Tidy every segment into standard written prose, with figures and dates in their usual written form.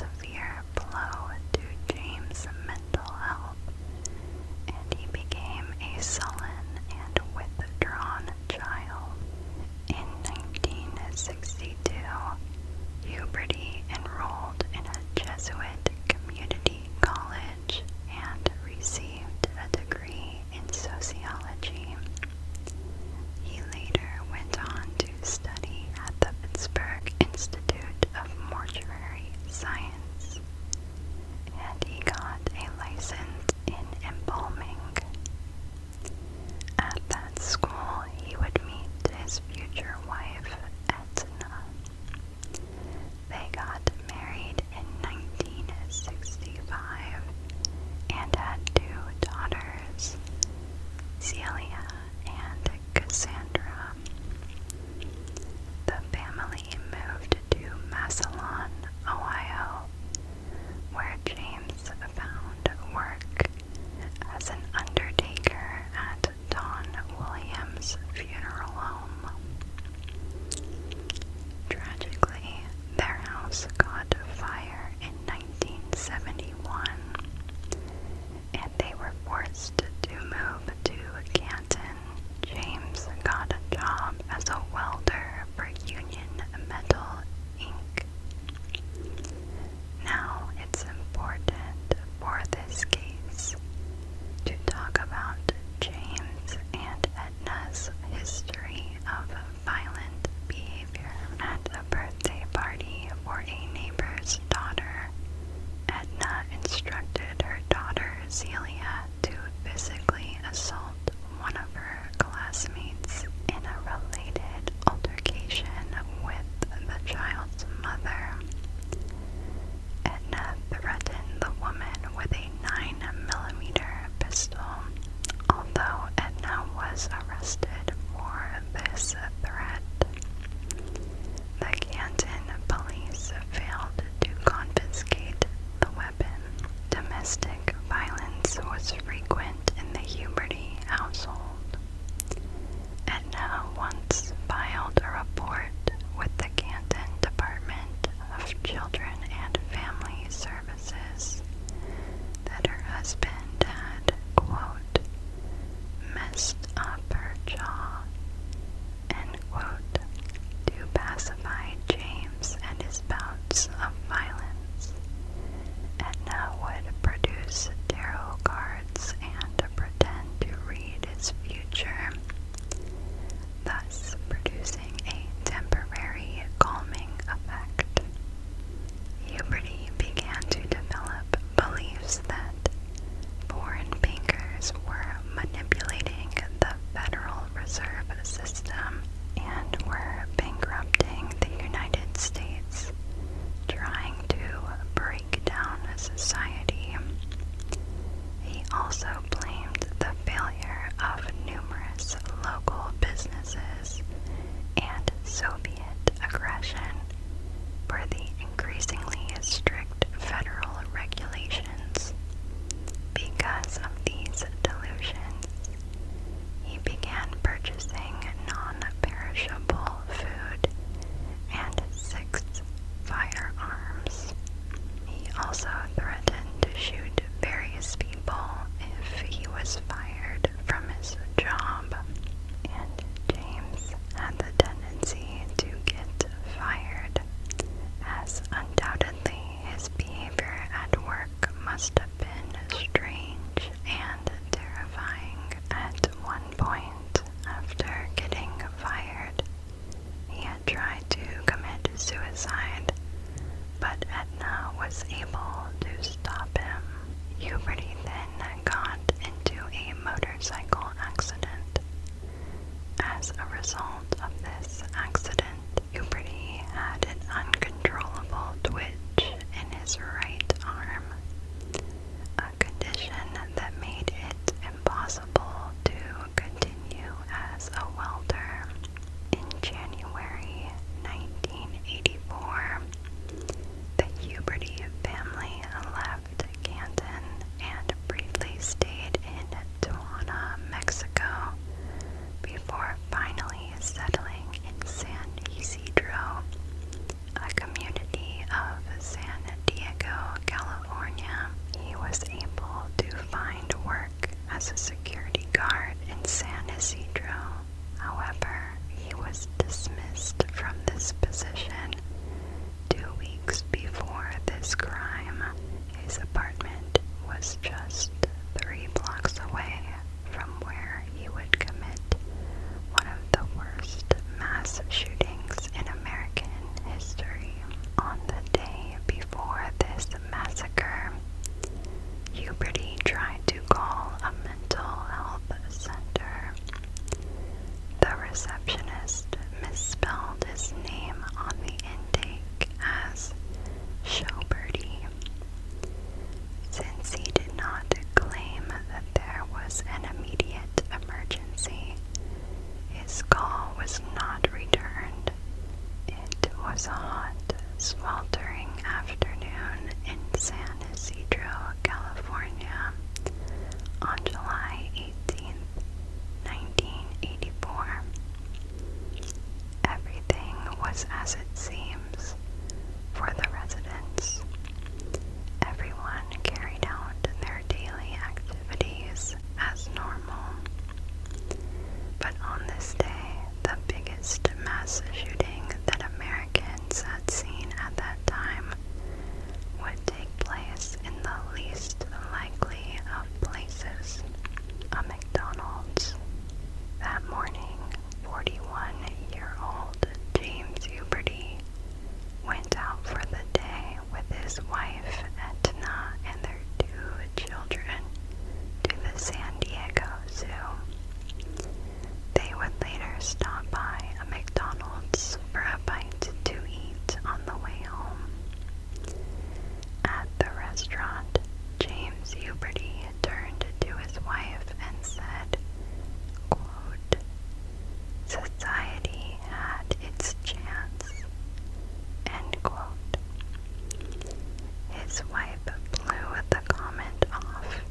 severe blow to James' mental health, and he became a sullen and withdrawn child. In 1962, Huberty enrolled in a Jesuit community college and received a degree in sociology. He later went on to study at the Pittsburgh Institute of Mortuary Science, and he got a license in embalming. At that school, he would meet his future wife, Etna. They got married in 1965 and had 2 daughters, Celia and Cassandra. The family moved to Massacre, Ohio, where James found work as an undertaker at Don Williams' funeral home. Tragically, their house caught fire in 1971, and they were forced to move to Canton. James got a job as a welder for Union Metal Inc. Now, it's important for this case to talk about James and Edna's history of violent behavior. At a birthday party for a neighbor's daughter, Edna instructed her daughter Celia to physically assault one of her classmates in a related altercation with the child's mother. Edna threatened the woman with a 9mm pistol. Although Edna was arrested for this threat, the Canton police failed to confiscate the weapon. Domestic violence was frequent in the Huberty household. Edna once filed a report with the Canton Department of Children and Family Services that her husband had, quote, messed up her jaw, end quote, to pacify James and his bouts of violence. Edna would produce tarot cards and pretend to read his future, thus producing a temporary calming effect. Huberty began to develop beliefs that foreign bankers were manipulating the Federal Reserve System and were bankrupting the United States, trying to break down society. He also blamed the failure of numerous local businesses and Soviet aggression for the increasingly strict federal regulations. Because of these delusions, he began purchasing non-perishable food and 6 firearms. He also threatened to shoot various people if he was fired from his job, and James had the tendency to get fired, as undoubtedly his behavior at work must have been strange and terrifying. At one point, after getting fired, he had tried to commit suicide, but Edna was able to stop him. Huberty then got into a motorcycle accident. As a result of this accident, Huberty had an uncontrollable twitch in his right arm, a condition that made it impossible to continue as a welder. In January 1984, the Huberty family left Canton and briefly stayed in Tijuana, Mexico, before finally settling in San His wife blew the comment off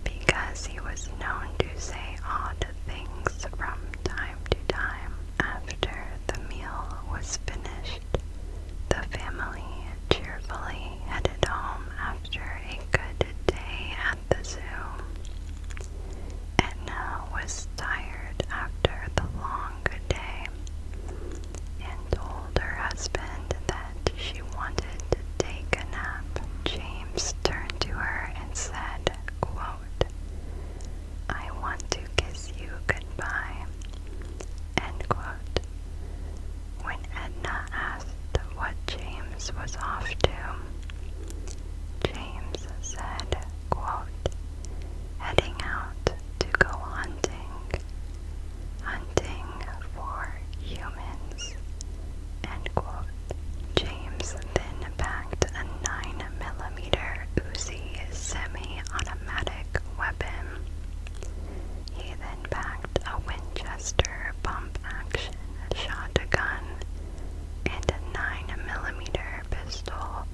because he was known to say odd things from time to time. After the meal was finished, the family cheerfully headed home after a good day at the zoo. Edna was tired after the long day and told her husband that she wanted to take a nap. James turned to her and said, quote, "I want to kiss you goodbye," end quote. When Edna asked what James was off to, James said, quote, "Heading out to go hunting for humans," end quote. James then packed a 9mm Uzi semi-automatic weapon. He then packed a Winchester pump-action shotgun and a 9mm pistol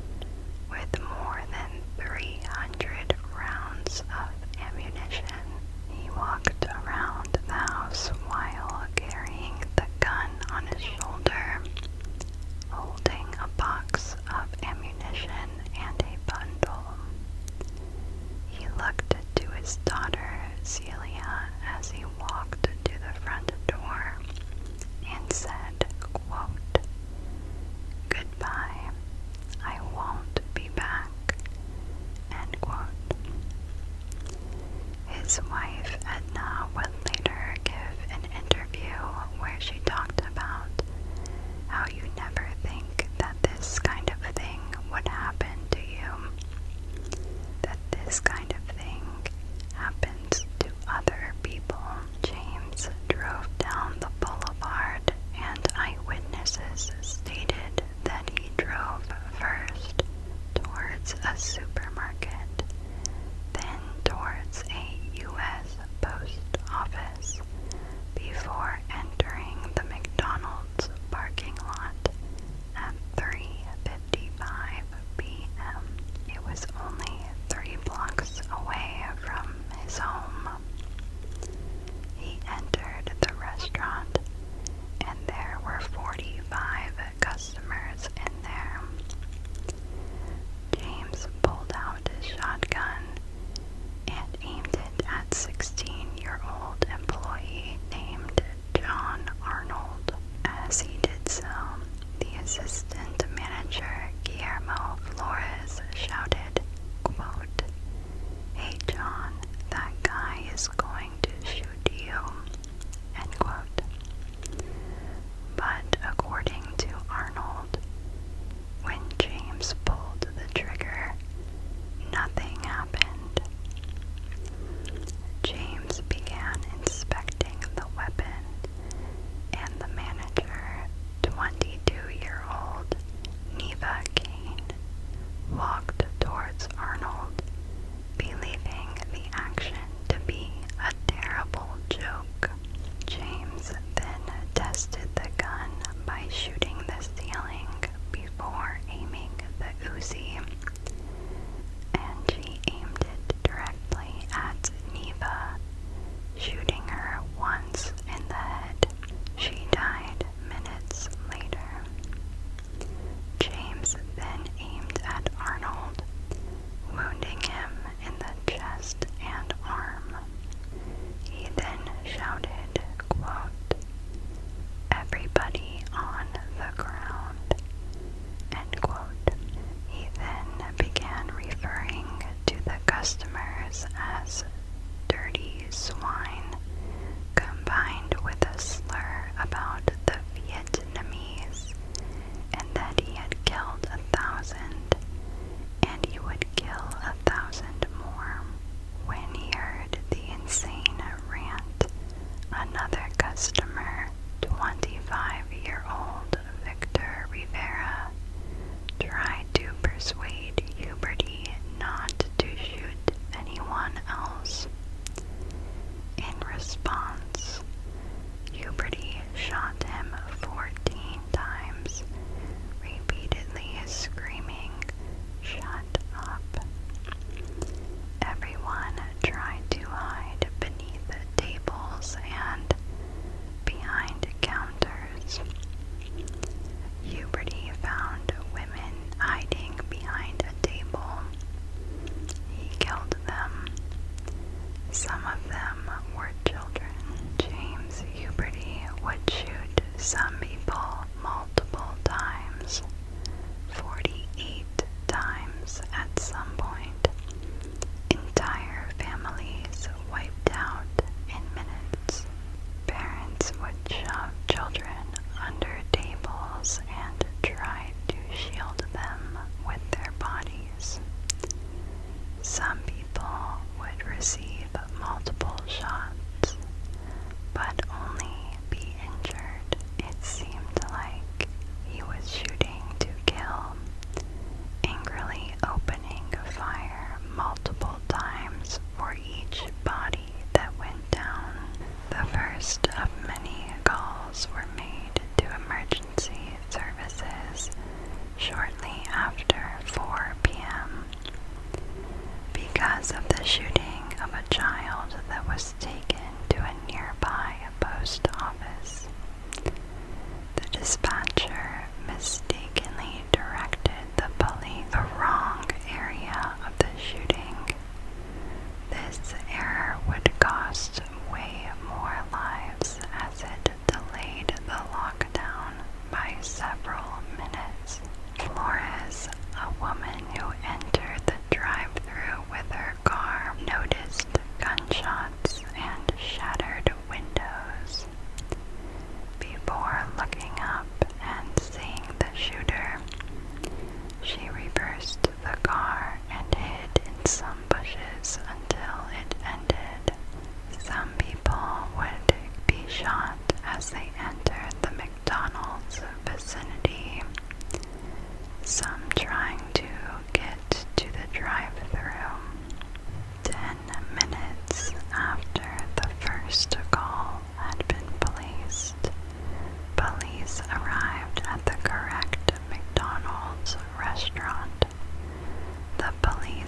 with more than 300 rounds of ammunition. He walked around the house while carrying the gun on his shoulder, holding a box of ammunition and a bundle. He looked to his daughter, Celia, as he walked to the front door and said, quote, "Goodbye, I won't be back," end quote. His wife, Edna, would later give an interview where she talked about how you never think that this kind of thing would happen to you, that this kind of thing happens to other people. James drove down the boulevard, and eyewitnesses stated that he drove first towards a supermarket, then towards a U.S. post office, before entering the McDonald's parking lot at 3:55 p.m. It was only 3 blocks away from his home. He entered the restaurant, and there were 45 customers in there. James pulled out his shotgun and aimed it at 16-year-old employee named John Arnold. As he did so, the assistant manager, Guillermo Flores, shouted, quote, "Hey John, that guy is going to shoot you," end quote. But according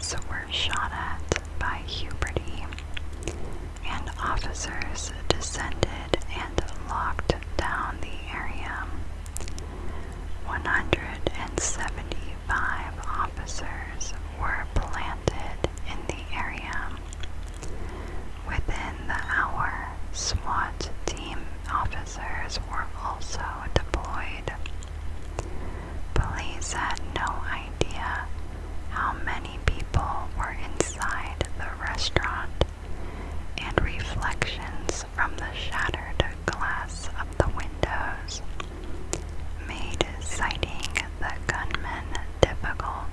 witnesses were shot at by Huberty, and officers descended and locked down the area. 175 officers were planted in the area. Within the hour, SWAT team officers were also deployed. Police had no idea how many people were inside the restaurant, and reflections from the shattered glass of the windows made sighting the gunman difficult.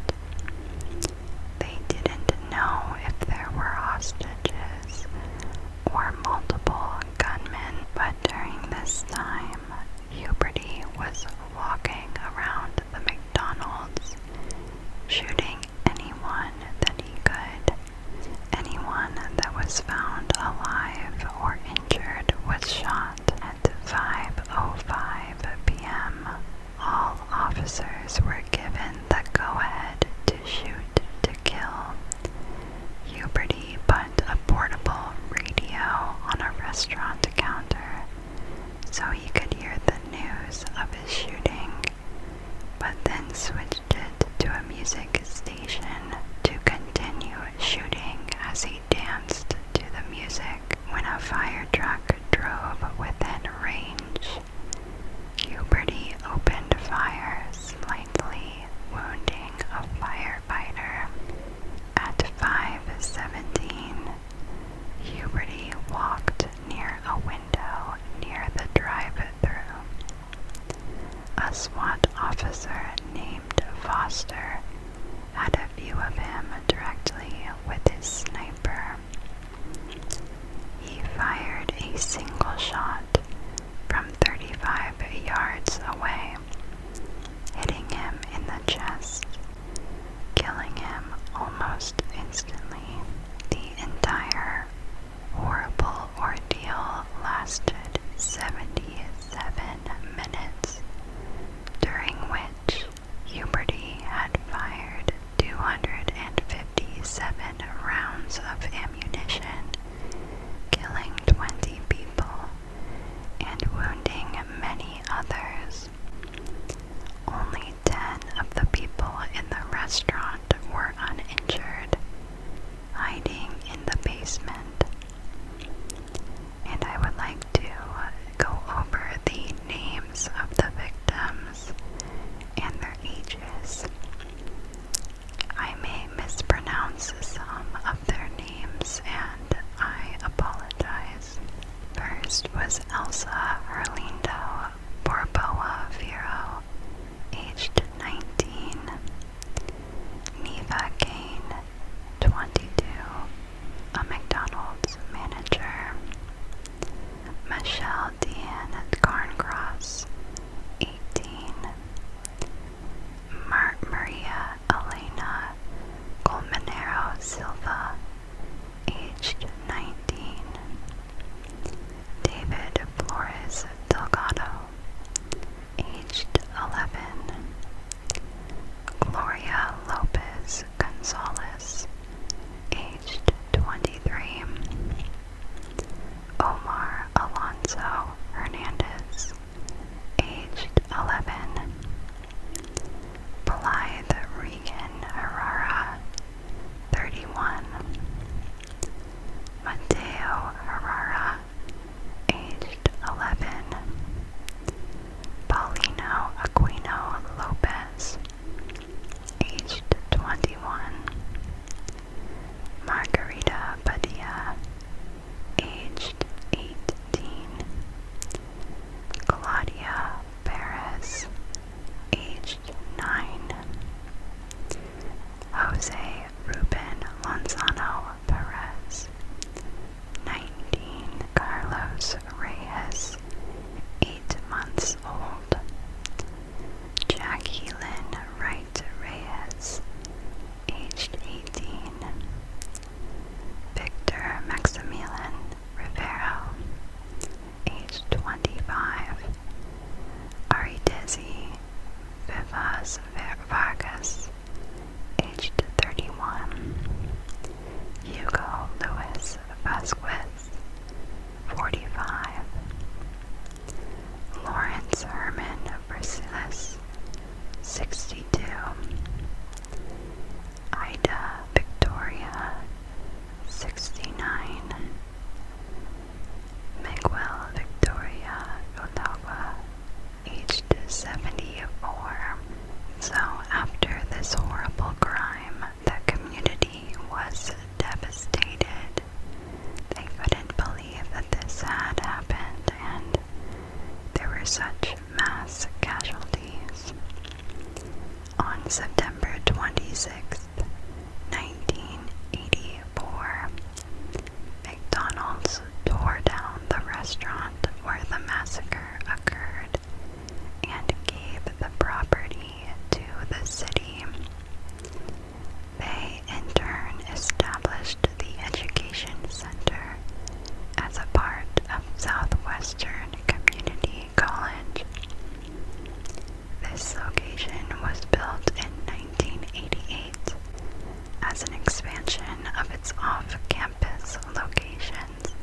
as an expansion of its off-campus locations.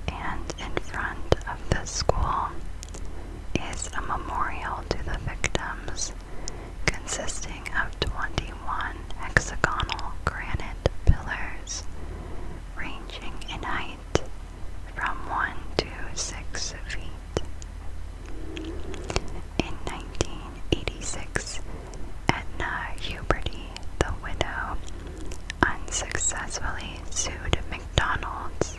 And in front of the school is a memorial to the victims consisting of 21 hexagonal granite pillars ranging in height from 1 to 6 feet. In 1986, Edna Huberty, the widow, unsuccessfully sued McDonald's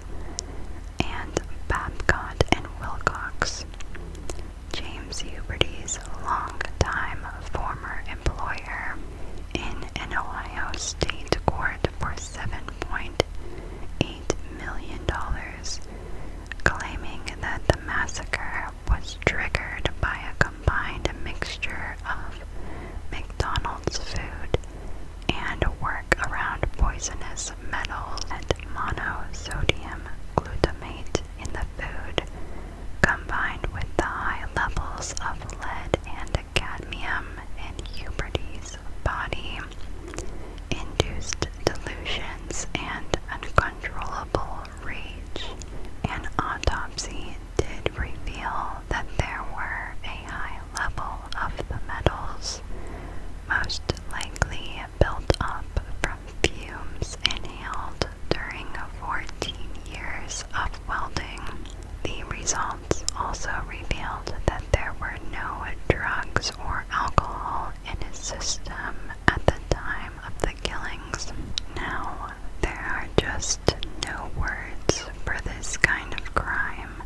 and Babcock and Wilcox, James Huberty's longtime former employer, in an Ohio state court for $7.8 million, claiming that the massacre was triggered by a combined mixture of McDonald's food and work around poisonous metals and monosodium glutamate in the food, combined with the high levels of lead and cadmium in Huberty's body, induced delusions and uncontrollable rage. An autopsy did reveal that there were a high level of the metals, most likely built up from fumes inhaled during 14 years of welding. The results also revealed that there were no drugs or alcohol in his system at the time of the killings. Now, there are just no words for this kind of crime,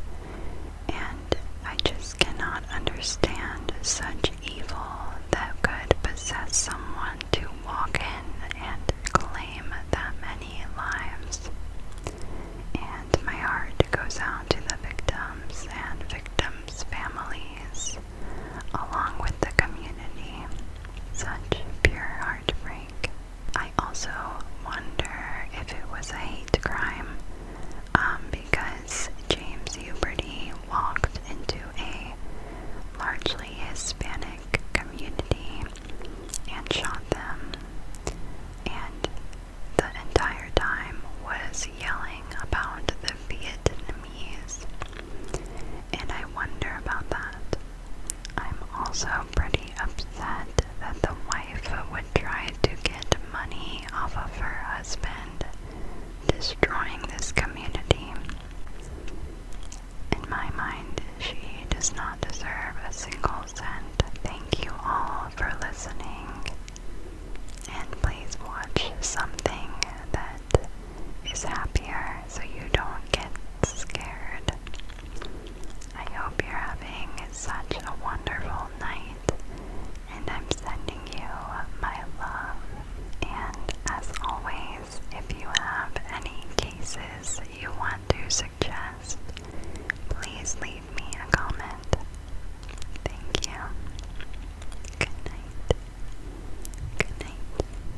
and I just cannot understand such evil that could possess someone to walk in and claim that many lives. And my heart goes out to the victims and victims' families, along with the community. Such pure heartbreak. I also wonder if it was a hate crime, because James Huberty walked into a largely Hispanic community and shot them, and the entire time was yelling about the Vietnamese, and I wonder about that. I'm also pretty upset that the wife would try to get money off of her husband